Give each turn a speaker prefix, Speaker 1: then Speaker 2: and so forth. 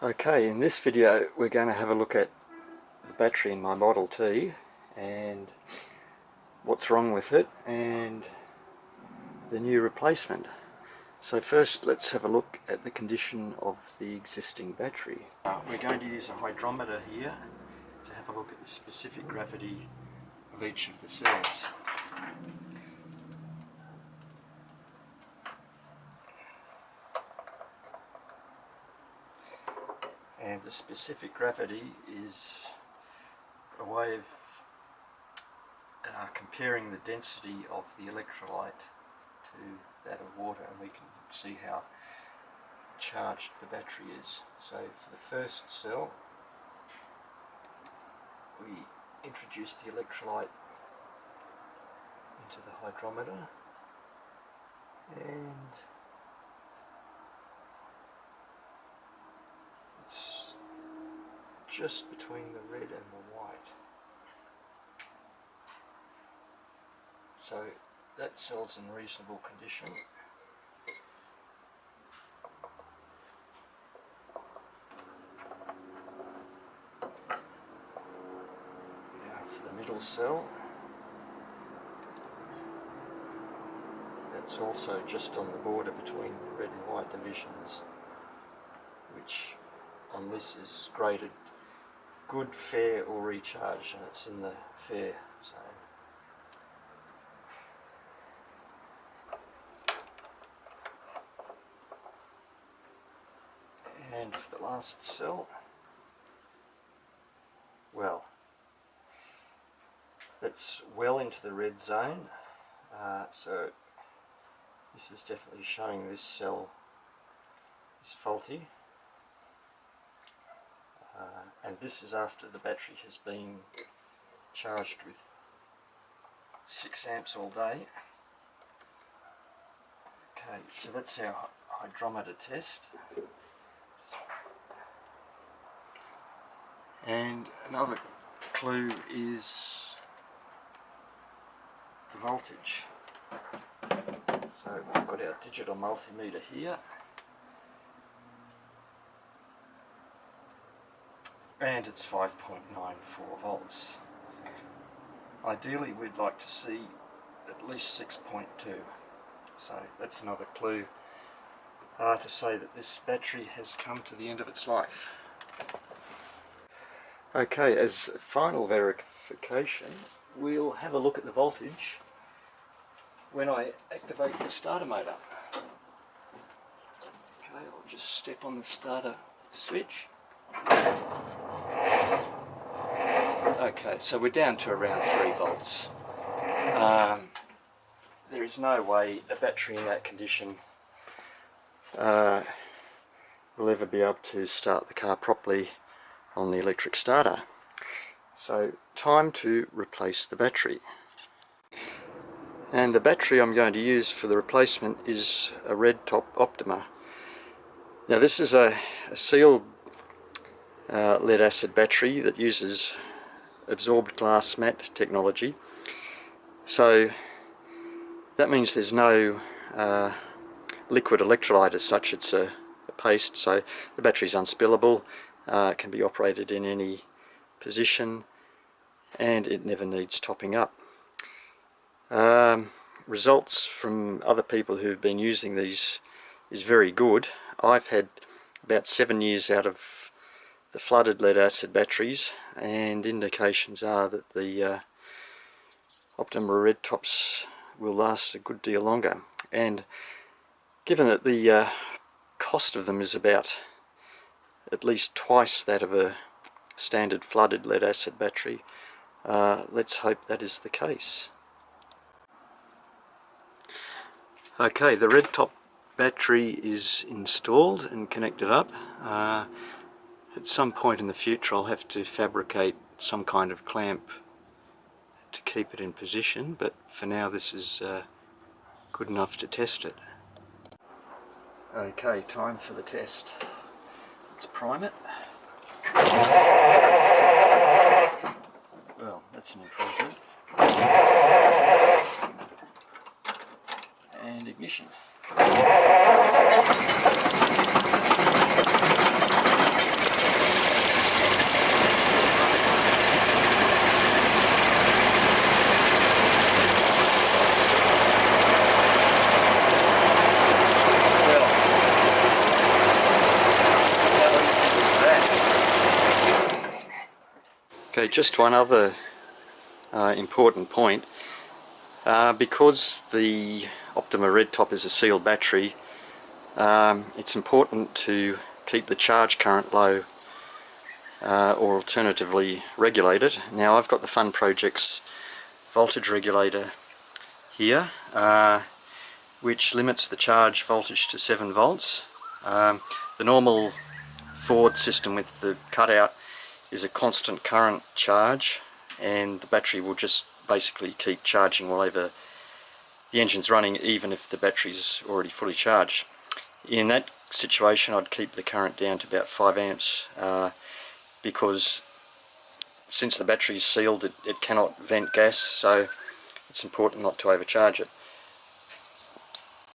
Speaker 1: Okay, in this video we're going to have a look at the battery in my Model T and what's wrong with it and the new replacement. So first let's have a look at the condition of the existing battery. We're going to use a hydrometer here to have a look at the specific gravity of each of the cells. And the specific gravity is a way of comparing the density of the electrolyte to that of water, and we can see how charged the battery is. So for the first cell, we introduce the electrolyte into the hydrometer, and it's just between the red and the white. So that cell's in reasonable condition. Now for the middle cell, that's also just on the border between the red and white divisions, which on this is graded good, fair or recharge, and it's in the fair zone. And for the last cell, well, that's well into the red zone, so this is definitely showing this cell is faulty. And this is after the battery has been charged with 6 amps all day. Okay, so that's our hydrometer test. And another clue is the voltage. So we've got our digital multimeter here, and it's 5.94 volts. Ideally we'd like to see at least 6.2. So that's another clue to say that this battery has come to the end of its life. Okay, as final verification, we'll have a look at the voltage when I activate the starter motor. Okay, I'll just step on the starter switch. Okay, so we're down to around 3 volts. There is no way a battery in that condition will ever be able to start the car properly on the electric starter. So time to replace the battery. And the battery I'm going to use for the replacement is a red top Optima. Now this is a sealed lead acid battery that uses absorbed glass mat technology. So that means there's no liquid electrolyte as such. It's a paste, so the battery's unspillable, can be operated in any position, and it never needs topping up. Results from other people who've been using these is very good. I've had about 7 years out of the flooded lead acid batteries, and indications are that the Optima Red tops will last a good deal longer. And given that the cost of them is about at least twice that of a standard flooded lead acid battery, let's hope that is the case. Okay, the red top battery is installed and connected up. At some point in the future I'll have to fabricate some kind of clamp to keep it in position, but for now this is good enough to test it. Okay, time for the test. Let's prime it. Well, that's an improvement. And ignition. Okay, just one other important point. Because the Optima Red top is a sealed battery, it's important to keep the charge current low, or alternatively regulate it. Now I've got the Fun Projects voltage regulator here, which limits the charge voltage to 7 volts. The normal Ford system with the cutout is a constant current charge, and the battery will just basically keep charging whenever the engine's running, even if the battery's already fully charged. In that situation, I'd keep the current down to about 5 amps, because since the battery is sealed, it cannot vent gas, so it's important not to overcharge it.